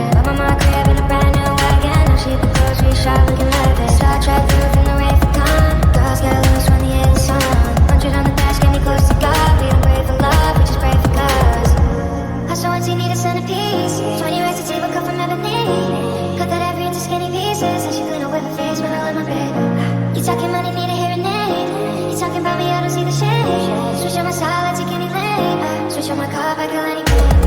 it. Bought my mom a crib in a brand new wagon. Now she at the grocery shop looking lavish. Star Trek through from the Wraith of Khan. Girls get loose when the hear the song. 100 on the dash, get me close to God. We don't pray for love, we just pray for cause. Hustle once you need a centerpiece. 20 racks of table cut from ebony. Cut that every into skinny pieces. And she clean up with her face when I let my bed. You talking money, need a hearing aid. You talking about me, I don't see the shade. Switch on my side, I take any lane. Switch on my car, I kill any pain.